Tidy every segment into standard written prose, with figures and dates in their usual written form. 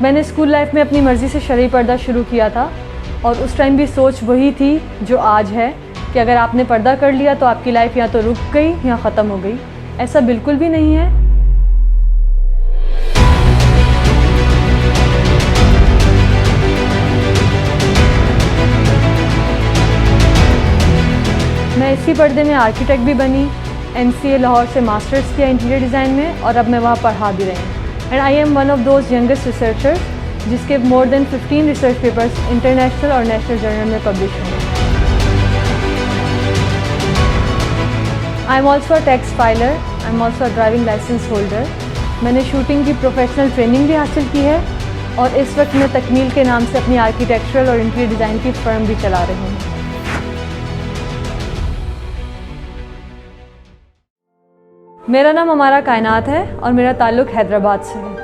میں نے school life میں اپنی مرضی سے شرعی پردہ شروع کیا تھا اور اس ٹائم بھی سوچ وہی تھی جو آج ہے کہ اگر آپ نے پردہ کر لیا تو آپ کی لائف یا تو رک گئی یا ختم ہو گئی. ایسا بالکل بھی نہیں ہے. میں اسی پردے میں آرکیٹیکٹ بھی بنی, MCA لاہور سے ماسٹرز کیا انٹیریئر ڈیزائن میں, اور اب میں وہاں پڑھا بھی رہی ہوں. And I am one of those youngest researchers جس کے more than 15 research papers international اور نیشنل جرنل میں پبلش ہوئے. I am also a tax filer, I am also a driving licence holder. میں نے شوٹنگ کی پروفیشنل ٹریننگ بھی حاصل کی ہے اور اس وقت میں تکمیل کے نام سے اپنی آرکیٹیکچرل اور انٹیریئر ڈیزائن کی فرم بھی چلا رہی ہوں. میرا نام ہمارا کائنات ہے اور میرا تعلق حیدرآباد سے ہے.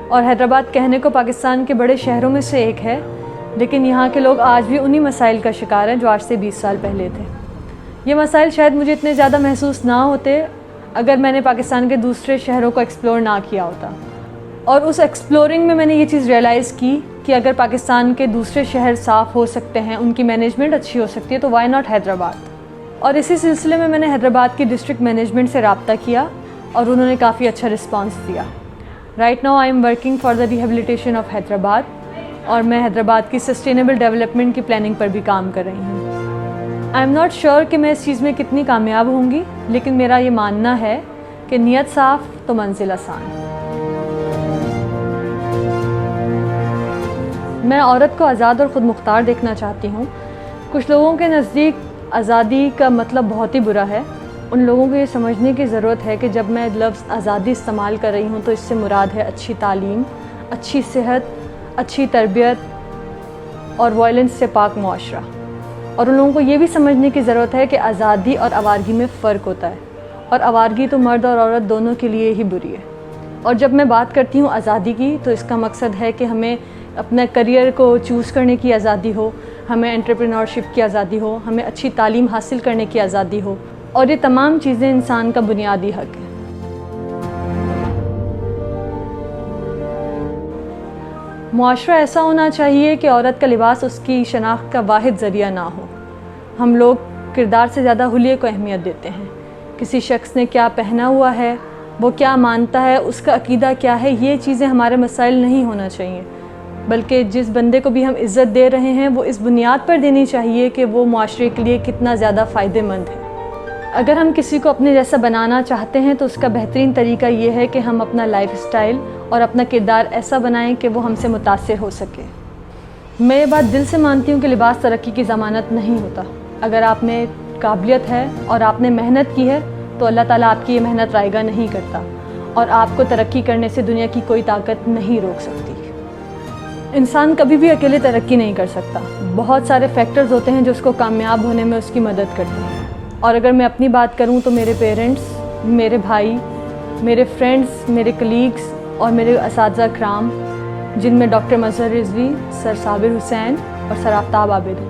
اور حیدرآباد کہنے کو پاکستان کے بڑے شہروں میں سے ایک ہے, لیکن یہاں کے لوگ آج بھی انہی مسائل کا شکار ہیں جو آج سے 20 سال پہلے تھے. یہ مسائل شاید مجھے اتنے زیادہ محسوس نہ ہوتے اگر میں نے پاکستان کے دوسرے شہروں کو ایکسپلور نہ کیا ہوتا. اور اس ایکسپلورنگ میں نے یہ چیز ریئلائز کی کہ اگر پاکستان کے دوسرے شہر صاف ہو سکتے ہیں, ان کی مینجمنٹ اچھی ہو سکتی ہے, تو وائی ناٹ حیدرآباد. اور اسی سلسلے میں نے حیدرآباد کی ڈسٹرکٹ مینجمنٹ سے رابطہ کیا اور انہوں نے کافی اچھا رسپانس دیا. Right now I am working for the rehabilitation of Hyderabad, اور میں حیدرآباد کی سسٹینیبل ڈیولپمنٹ کی پلاننگ پر بھی کام کر رہی ہوں. آئی ایم ناٹ شیور کہ میں اس چیز میں کتنی کامیاب ہوں گی, لیکن میرا یہ ماننا ہے کہ نیت صاف تو منزل آسان. میں عورت کو آزاد اور خود مختار دیکھنا چاہتی ہوں. کچھ لوگوں کے نزدیک آزادی کا مطلب بہت ہی برا ہے. ان لوگوں کو یہ سمجھنے کی ضرورت ہے کہ جب میں لفظ آزادی استعمال کر رہی ہوں تو اس سے مراد ہے اچھی تعلیم, اچھی صحت, اچھی تربیت اور وائلنس سے پاک معاشرہ. اور ان لوگوں کو یہ بھی سمجھنے کی ضرورت ہے کہ آزادی اور آوارگی میں فرق ہوتا ہے, اور آوارگی تو مرد اور عورت دونوں کے لیے ہی بری ہے. اور جب میں بات کرتی ہوں آزادی کی تو اس کا مقصد ہے کہ ہمیں اپنے کریئر کو چوز کرنے کی آزادی ہو, ہمیں انٹرپرینورشپ کی آزادی ہو, ہمیں اچھی تعلیم حاصل کرنے کی آزادی ہو, اور یہ تمام چیزیں انسان کا بنیادی حق ہے. معاشرہ ایسا ہونا چاہیے کہ عورت کا لباس اس کی شناخت کا واحد ذریعہ نہ ہو. ہم لوگ کردار سے زیادہ حلیے کو اہمیت دیتے ہیں. کسی شخص نے کیا پہنا ہوا ہے, وہ کیا مانتا ہے, اس کا عقیدہ کیا ہے, یہ چیزیں ہمارے مسائل نہیں ہونا چاہیے. بلکہ جس بندے کو بھی ہم عزت دے رہے ہیں وہ اس بنیاد پر دینی چاہیے کہ وہ معاشرے کے لیے کتنا زیادہ فائدہ مند ہے. اگر ہم کسی کو اپنے جیسا بنانا چاہتے ہیں تو اس کا بہترین طریقہ یہ ہے کہ ہم اپنا لائف اسٹائل اور اپنا کردار ایسا بنائیں کہ وہ ہم سے متاثر ہو سکے. میں یہ بات دل سے مانتی ہوں کہ لباس ترقی کی ضمانت نہیں ہوتا. اگر آپ میں قابلیت ہے اور آپ نے محنت کی ہے تو اللہ تعالیٰ آپ کی یہ محنت رائگاں نہیں کرتا, اور آپ کو ترقی کرنے سے دنیا کی کوئی طاقت نہیں روک سکتی. انسان کبھی بھی اکیلے ترقی نہیں کر سکتا. بہت سارے فیکٹرز ہوتے ہیں جو اس کو کامیاب ہونے میں اس کی مدد کرتے ہیں. اور اگر میں اپنی بات کروں تو میرے پیرنٹس, میرے بھائی, میرے فرینڈس, میرے کلیگز اور میرے اساتذہ کرام, جن میں ڈاکٹر مظہر رضوی, سر صابر حسین اور سر آفتاب عابد ہیں,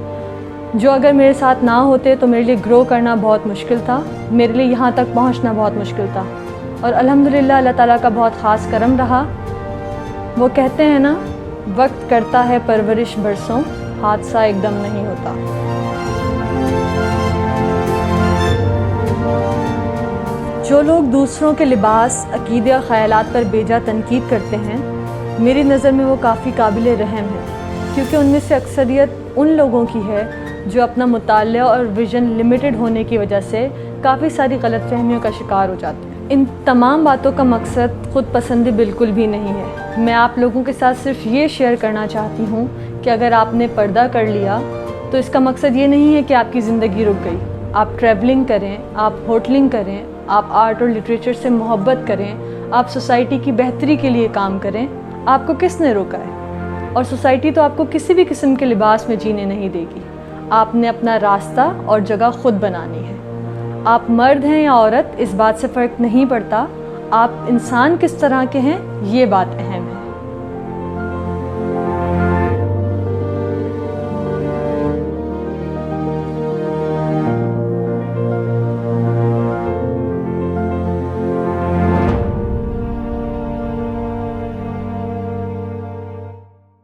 جو اگر میرے ساتھ نہ ہوتے تو میرے لیے گرو کرنا بہت مشکل تھا, میرے لیے یہاں تک پہنچنا بہت مشکل تھا. اور الحمدللہ اللہ تعالیٰ کا بہت خاص کرم رہا. وہ کہتے ہیں نا, وقت کرتا ہے پرورش برسوں, حادثہ ایک دم نہیں ہوتا. جو لوگ دوسروں کے لباس, عقیدے اور خیالات پر بیجا تنقید کرتے ہیں, میری نظر میں وہ کافی قابل رحم ہیں, کیونکہ ان میں سے اکثریت ان لوگوں کی ہے جو اپنا مطالعہ اور ویژن لمیٹڈ ہونے کی وجہ سے کافی ساری غلط فہمیوں کا شکار ہو جاتے ہیں. ان تمام باتوں کا مقصد خود پسندی بالکل بھی نہیں ہے. میں آپ لوگوں کے ساتھ صرف یہ شیئر کرنا چاہتی ہوں کہ اگر آپ نے پردہ کر لیا تو اس کا مقصد یہ نہیں ہے کہ آپ کی زندگی رک گئی. آپ ٹریولنگ کریں, آپ ہوٹلنگ کریں, آپ آرٹ اور لٹریچر سے محبت کریں, آپ سوسائٹی کی بہتری کے لیے کام کریں. آپ کو کس نے روکا ہے؟ اور سوسائٹی تو آپ کو کسی بھی قسم کے لباس میں جینے نہیں دے گی. آپ نے اپنا راستہ اور جگہ خود بنانی ہے. آپ مرد ہیں یا عورت, اس بات سے فرق نہیں پڑتا. آپ انسان کس طرح کے ہیں, یہ بات اہم ہے.